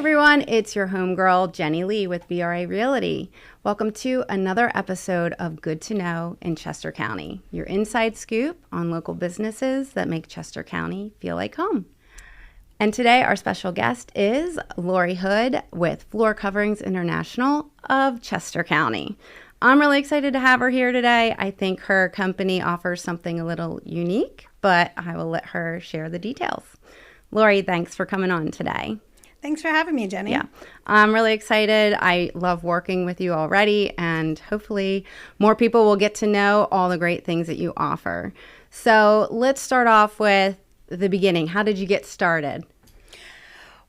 everyone, it's your homegirl, Jenny Lee with VRA Realty. Welcome to another episode of Good to Know in Chester County, your inside scoop on local businesses that make Chester County feel like home. And today our special guest is Laurie Hood with Floor Coverings International of Chester County. I'm really excited to have her here today. I think her company offers something a little unique, but I will let her share the details. Laurie, thanks for coming on today. Thanks for having me, Jenny. Yeah, I'm really excited. I love working with you already, and hopefully more people will get to know all the great things that you offer. So let's start off with the beginning. How did you get started?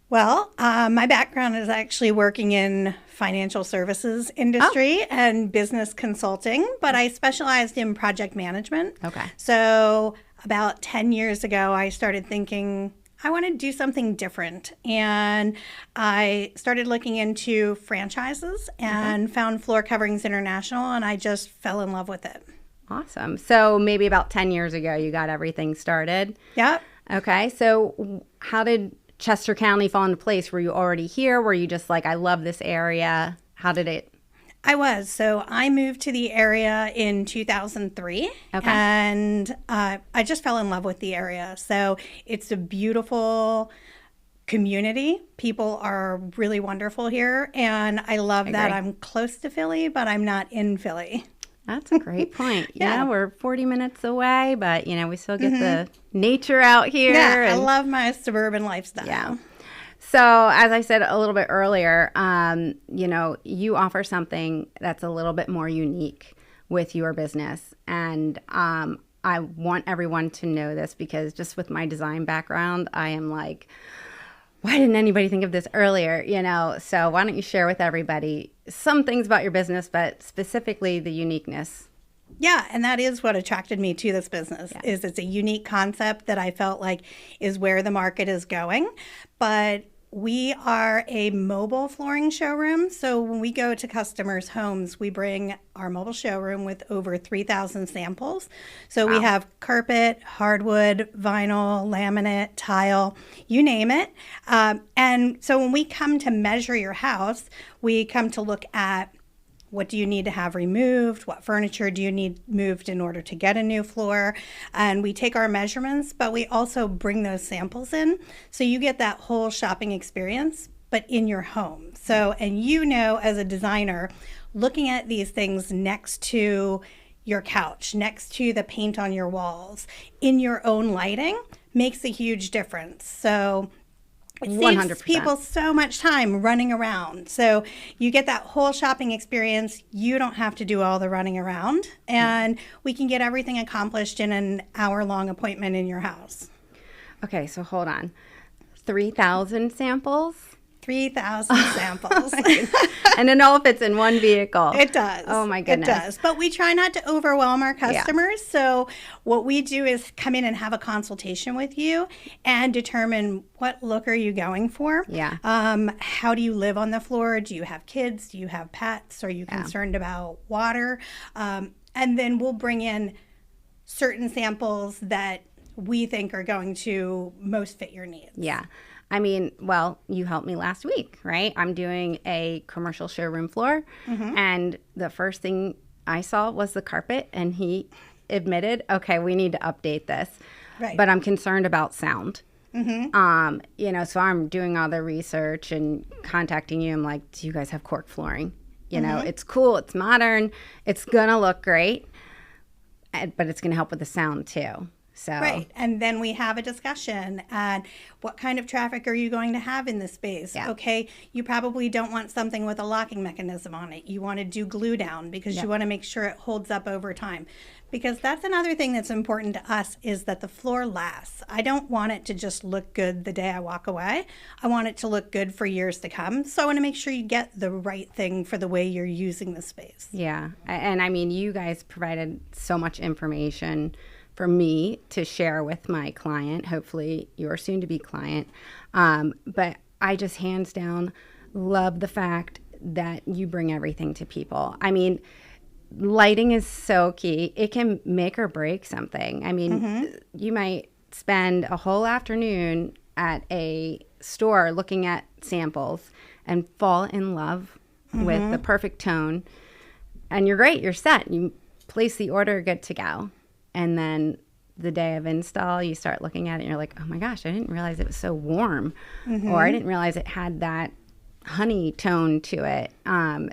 Well, my background is actually working in financial services industry and business consulting, but I specialized in project management. Okay. So about 10 years ago, I started thinking, I want to do something different. And I started looking into franchises and found Floor Coverings International, and I just fell in love with it. Awesome. So maybe about 10 years ago, you got everything started. Yep. Okay. So how did Chester County fall into place? Were you already here? Were you just like, I love this area? How did it? I was. So I moved to the area in 2003, and I just fell in love with the area. So it's a beautiful community. People are really wonderful here, and I love that I'm close to Philly, but I'm not in Philly. That's a great point. Yeah, we're 40 minutes away, but, we still get the nature out here. Yeah, I love my suburban lifestyle. Yeah. So as I said a little bit earlier, you offer something that's a little bit more unique with your business. And I want everyone to know this because just with my design background, I am like, why didn't anybody think of this earlier? So why don't you share with everybody some things about your business, but specifically the uniqueness? Yeah, and that is what attracted me to this business, is it's a unique concept that I felt like is where the market is going. But we are a mobile flooring showroom. So when we go to customers' homes, we bring our mobile showroom with over 3,000 samples. So we have carpet, hardwood, vinyl, laminate, tile, you name it. And so when we come to measure your house, we come to look at what do you need to have removed? What furniture do you need moved in order to get a new floor? And we take our measurements, but we also bring those samples in. So you get that whole shopping experience, but in your home. So, and as a designer, looking at these things next to your couch, next to the paint on your walls, in your own lighting, makes a huge difference. So it saves 100%. people so much time running around. So you get that whole shopping experience. You don't have to do all the running around. And we can get everything accomplished in an hour-long appointment in your house. Okay, so hold on. 3,000 samples? 3,000 samples. And it all fits in one vehicle. It does. Oh, my goodness. It does. But we try not to overwhelm our customers. Yeah. So what we do is come in and have a consultation with you and determine what look are you going for. Yeah. How do you live on the floor? Do you have kids? Do you have pets? Are you concerned about water? And then we'll bring in certain samples that we think are going to most fit your needs. Yeah. I mean, well, you helped me last week, right? I'm doing a commercial showroom floor, and the first thing I saw was the carpet, and he admitted, okay, we need to update this. Right. But I'm concerned about sound. So I'm doing all the research and contacting you. I'm like, do you guys have cork flooring? It's cool. It's modern. It's going to look great, but it's going to help with the sound too. So. Right. And then we have a discussion and what kind of traffic are you going to have in this space? Yeah. Okay, you probably don't want something with a locking mechanism on it. You want to do glue down because you want to make sure it holds up over time. Because that's another thing that's important to us is that the floor lasts. I don't want it to just look good the day I walk away. I want it to look good for years to come. So I want to make sure you get the right thing for the way you're using the space. Yeah. And I mean, you guys provided so much information for me to share with my client, hopefully your soon-to-be client. But I just hands down love the fact that you bring everything to people. I mean, lighting is so key. It can make or break something. I mean, you might spend a whole afternoon at a store looking at samples and fall in love with the perfect tone. And you're great. You're set. You place the order, good to go. And then the day of install, you start looking at it and you're like, oh my gosh, I didn't realize it was so warm. Or I didn't realize it had that honey tone to it.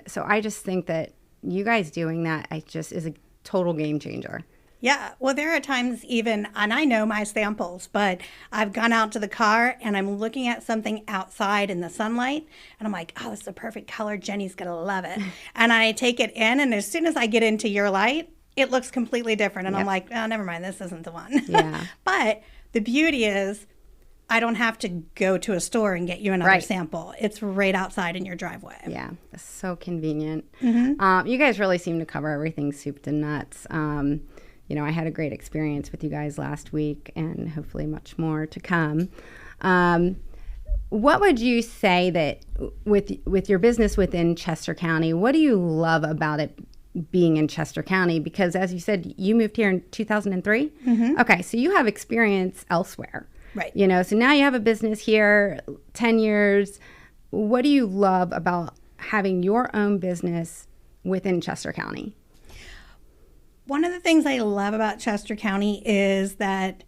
So I just think that you guys doing that is a total game changer. Yeah, well, there are times even, and I know my samples, but I've gone out to the car and I'm looking at something outside in the sunlight and I'm like, oh, this is a perfect color. Jenny's going to love it. And I take it in, and as soon as I get into your light, it looks completely different. And I'm like, oh, never mind, this isn't the one. Yeah. But the beauty is I don't have to go to a store and get you another sample. It's right outside in your driveway. Yeah, it's so convenient. You guys really seem to cover everything soup to nuts. I had a great experience with you guys last week, and hopefully much more to come. What would you say that with your business within Chester County, what do you love about it being in Chester County? Because as you said, you moved here in 2003. Okay, so you have experience elsewhere. Right. So now you have a business here, 10 years. What do you love about having your own business within Chester County? One of the things I love about Chester County is that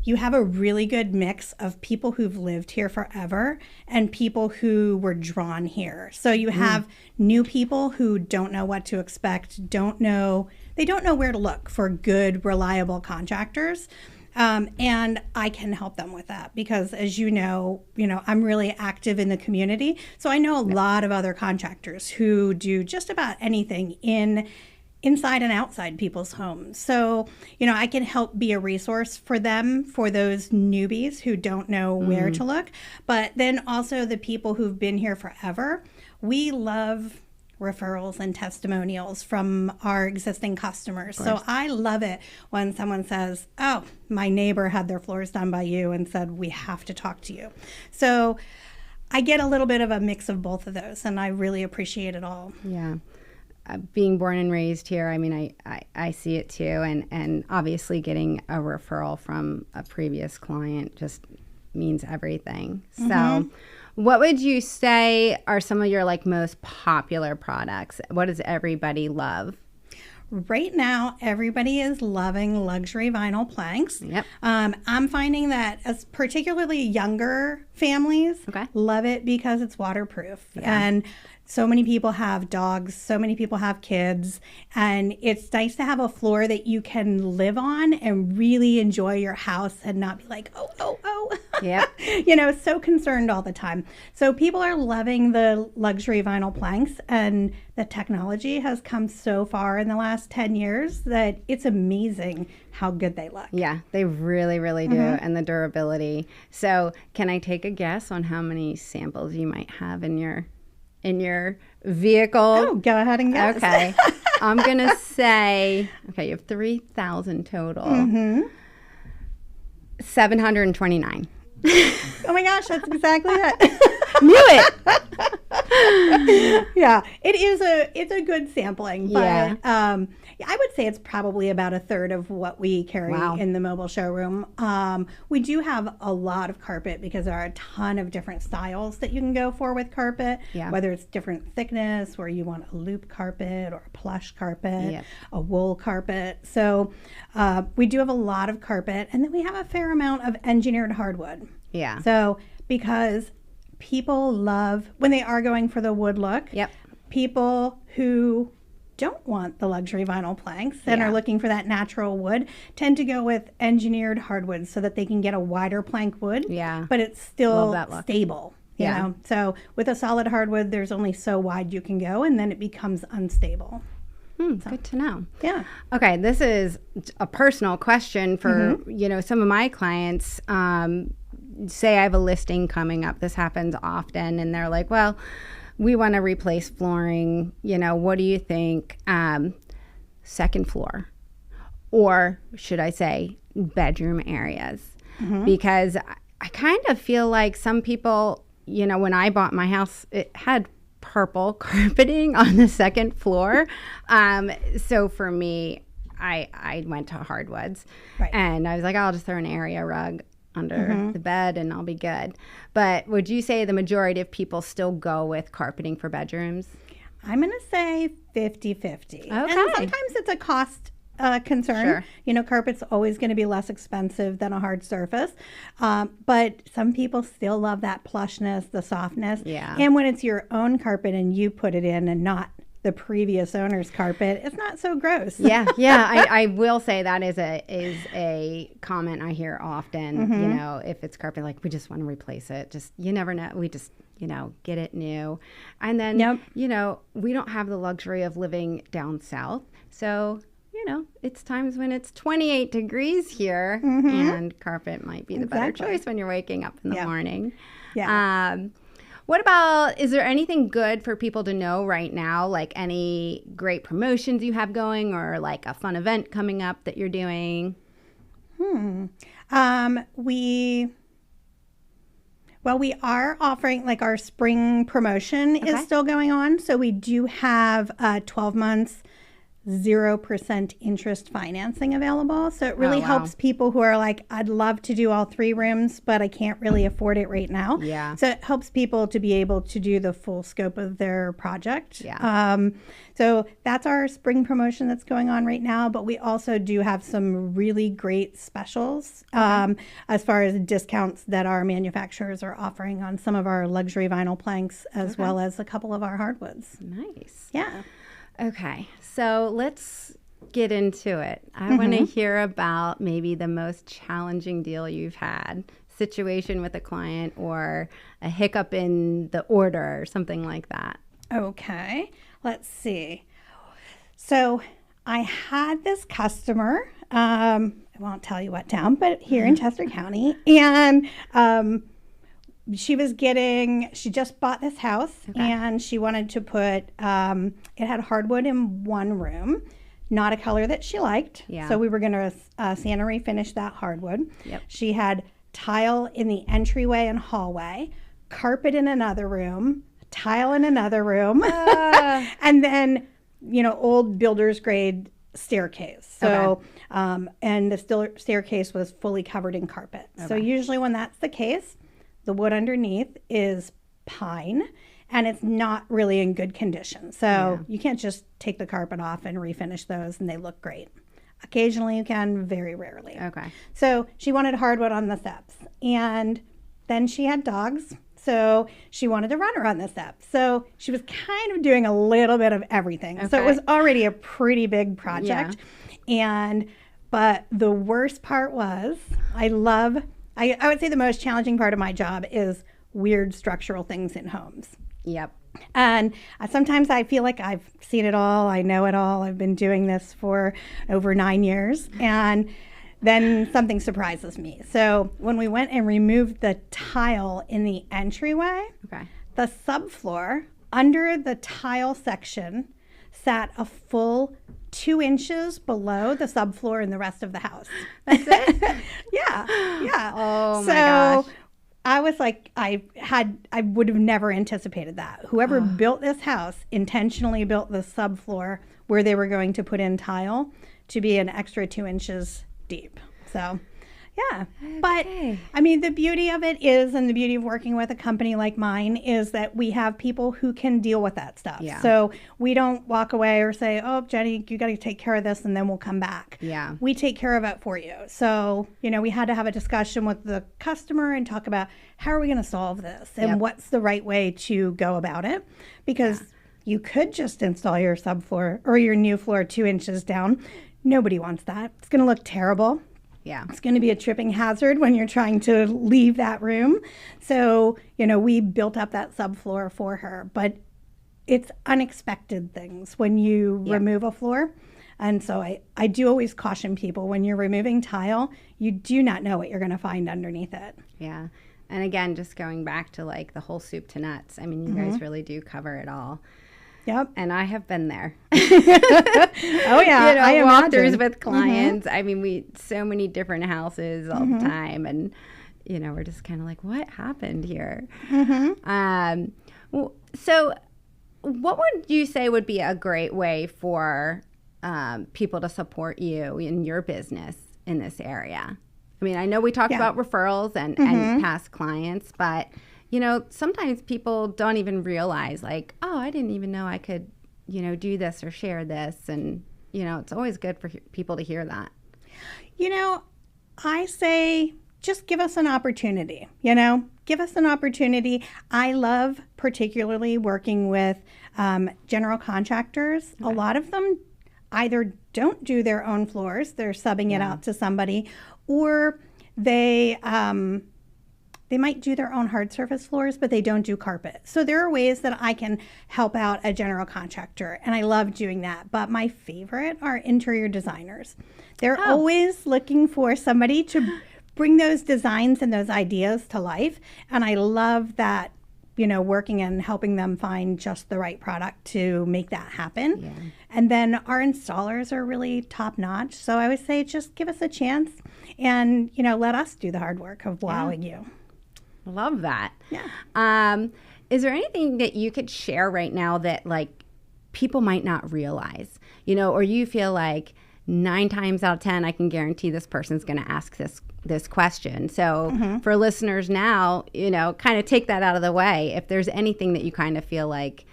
you have a really good mix of people who've lived here forever and people who were drawn here. So you have new people who don't know what to expect, they don't know where to look for good, reliable contractors. And I can help them with that because, as you know, I'm really active in the community. So I know a lot of other contractors who do just about anything inside and outside people's homes. So, I can help be a resource for them, for those newbies who don't know where to look. But then also the people who've been here forever. We love referrals and testimonials from our existing customers. So I love it when someone says, oh, my neighbor had their floors done by you and said, we have to talk to you. So I get a little bit of a mix of both of those, and I really appreciate it all. Yeah. Being born and raised here, I see it too. And obviously getting a referral from a previous client just means everything. So what would you say are some of your most popular products? What does everybody love? Right now, everybody is loving luxury vinyl planks. Yep. I'm finding that as particularly younger families love it because it's waterproof. Yeah. And so many people have dogs, so many people have kids, and it's nice to have a floor that you can live on and really enjoy your house and not be like, oh. Yeah. So concerned all the time. So people are loving the luxury vinyl planks, and the technology has come so far in the last 10 years that it's amazing how good they look. Yeah, they really, really do, and the durability. So can I take a guess on how many samples you might have in your vehicle? Oh, go ahead and guess. Okay. I'm going to say, you have 3,000 total. 729. Oh my gosh, that's exactly it. Knew it. Yeah, it's a good sampling, but I would say it's probably about a third of what we carry in the mobile showroom. We do have a lot of carpet because there are a ton of different styles that you can go for with carpet, whether it's different thickness, where you want a loop carpet or a plush carpet, a wool carpet. So we do have a lot of carpet, and then we have a fair amount of engineered hardwood. Yeah. So because people love, when they are going for the wood look, people who don't want the luxury vinyl planks and are looking for that natural wood tend to go with engineered hardwood so that they can get a wider plank wood, but it's still stable. You know? So with a solid hardwood, there's only so wide you can go, and then it becomes unstable. Good to know. Yeah. Okay, this is a personal question for some of my clients. Say I have a listing coming up. This happens often, and they're like, well, we want to replace flooring. What do you think? Second floor, or should I say bedroom areas? Because I kind of feel like some people, when I bought my house, it had purple carpeting on the second floor. So for me, I went to hardwoods, and I was like, I'll just throw an area rug under the bed and I'll be good. But would you say the majority of people still go with carpeting for bedrooms? I'm going to say 50-50. Okay. And sometimes it's a cost concern. Sure. You know, carpet's always going to be less expensive than a hard surface. But some people still love that plushness, the softness. Yeah. And when it's your own carpet and you put it in and not the previous owner's carpet, it's not so gross. Yeah. I will say that is a comment I hear often. You know, if it's carpet, like, we just want to replace it. Just, you never know. We just, you know, get it new. And then, you know, we don't have the luxury of living down south. So, you know, it's times when it's 28 degrees here and carpet might be the better choice when you're waking up in the morning. Yeah. What about, is there anything good for people to know right now? Like any great promotions you have going or like a fun event coming up that you're doing? We are offering, like, our spring promotion is still going on. So we do have 12 months 0% interest financing available. So it really helps people who are like, I'd love to do all 3 rooms, but I can't really afford it right now. Yeah. So it helps people to be able to do the full scope of their project. Yeah. So that's our spring promotion that's going on right now. But we also do have some really great specials as far as discounts that our manufacturers are offering on some of our luxury vinyl planks as well as a couple of our hardwoods. Nice. Yeah. Okay, so let's get into it. I want to hear about maybe the most challenging deal you've had, situation with a client or a hiccup in the order or something like that. Okay, let's see. So I had this customer, I won't tell you what town, but here in Chester County, and she just bought this house and she wanted to put, it had hardwood in one room, not a color that she liked. Yeah. So we were going to sand and refinish that hardwood. Yep. She had tile in the entryway and hallway, carpet in another room, tile in another room, and then, you know, old builder's grade staircase. So, and the staircase was fully covered in carpet. So usually when that's the case, the wood underneath is pine, and it's not really in good condition. So you can't just take the carpet off and refinish those, and they look great. Occasionally you can, very rarely. Okay. So she wanted hardwood on the steps, and then she had dogs, so she wanted a runner on the steps. So she was kind of doing a little bit of everything. So it was already a pretty big project. But the worst part was, I would say the most challenging part of my job is weird structural things in homes. Yep. And sometimes I feel like I've seen it all. I know it all. I've been doing this for over 9 years. And then something surprises me. So when we went and removed the tile in the entryway, the subfloor under the tile section sat a full 2 inches below the subfloor in the rest of the house. That's it? Yeah. Oh my gosh. I was like, I would have never anticipated that. Whoever built this house intentionally built the subfloor where they were going to put in tile to be an extra 2 inches deep. So, yeah. But, I mean, the beauty of it is, and the beauty of working with a company like mine is that we have people who can deal with that stuff. Yeah. So we don't walk away or say, oh, Jenny, you got to take care of this and then we'll come back. Yeah. We take care of it for you. So, you know, we had to have a discussion with the customer and talk about how are we going to solve this and what's the right way to go about it. Because you could just install your subfloor or your new floor 2 inches down. Nobody wants that. It's going to look terrible. Yeah. It's going to be a tripping hazard when you're trying to leave that room. So, you know, we built up that subfloor for her, but it's unexpected things when you remove a floor. And so I do always caution people when you're removing tile, you do not know what you're going to find underneath it. Yeah. And again, just going back to like the whole soup to nuts. I mean, you guys really do cover it all. Yep. And I have been there. Oh, yeah. You know, I walkthroughs imagine. with clients. I mean, so many different houses all the time. And, you know, we're just kind of like, what happened here? So what would you say would be a great way for people to support you in your business in this area? I mean, I know we talked about referrals and past clients, but, you know, sometimes people don't even realize like, oh, I didn't even know I could, you know, do this or share this. And, you know, it's always good for people to hear that. You know, I say just give us an opportunity, you know, give us an opportunity. I love particularly working with general contractors. Okay. A lot of them either don't do their own floors, they're subbing it out to somebody, or they might do their own hard surface floors, but they don't do carpet. So there are ways that I can help out a general contractor, and I love doing that. But my favorite are interior designers. They're always looking for somebody to bring those designs and those ideas to life, and I love that, you know, working and helping them find just the right product to make that happen. Yeah. And then our installers are really top notch. So I would say just give us a chance and, you know, let us do the hard work of wowing you. Love that. Yeah. Is there anything that you could share right now that like people might not realize, you know, or you feel like 9 times out of 10, I can guarantee this person's going to ask this question. So for listeners now, you know, kind of take that out of the way. If there's anything that you kind of feel like,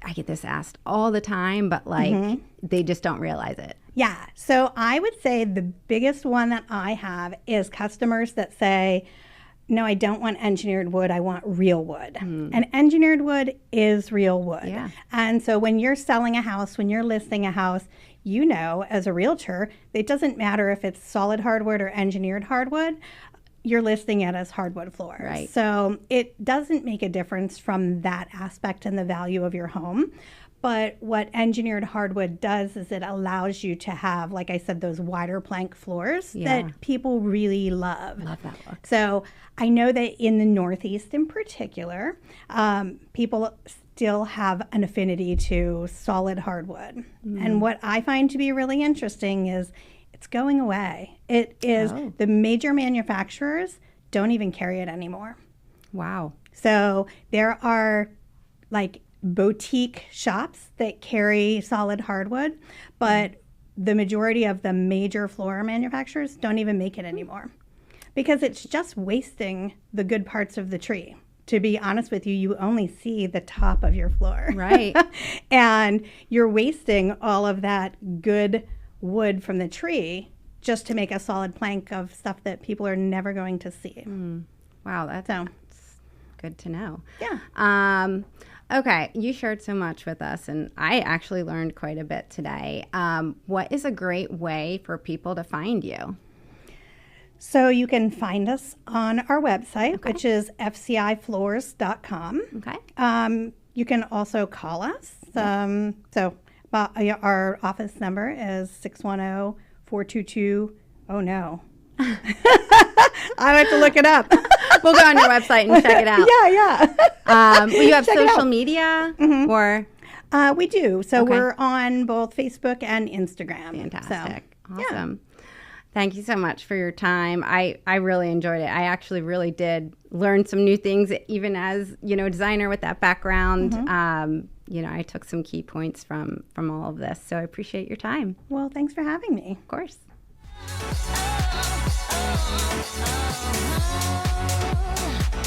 I get this asked all the time, but like they just don't realize it. Yeah. So I would say the biggest one that I have is customers that say, no, I don't want engineered wood. I want real wood. And engineered wood is real wood. Yeah. And so when you're selling a house, when you're listing a house, you know, as a realtor, it doesn't matter if it's solid hardwood or engineered hardwood, you're listing it as hardwood floors. Right. So it doesn't make a difference from that aspect and the value of your home. But what engineered hardwood does is it allows you to have, like I said, those wider plank floors that people really love. Love that look. So I know that in the Northeast in particular, people still have an affinity to solid hardwood. And what I find to be really interesting is it's going away. It is the major manufacturers don't even carry it anymore. Wow. So there are like boutique shops that carry solid hardwood, but the majority of the major floor manufacturers don't even make it anymore because it's just wasting the good parts of the tree. To be honest with you, you only see the top of your floor. Right. And you're wasting all of that good wood from the tree just to make a solid plank of stuff that people are never going to see. Wow, that's good to know. Yeah. Okay, you shared so much with us, and I actually learned quite a bit today. What is a great way for people to find you? So you can find us on our website, which is fcifloors.com. Okay. You can also call us. So our office number is 610-422. Oh, no. I have to look it up. We'll go on your website and check it out. Yeah. Will you have social media? Or we do. So we're on both Facebook and Instagram. Fantastic. So, awesome. Yeah. Thank you so much for your time. I really enjoyed it. I actually really did learn some new things, even as, you know, designer with that background. You know, I took some key points from all of this. So I appreciate your time. Well, thanks for having me. Of course. Oh, oh, oh, oh.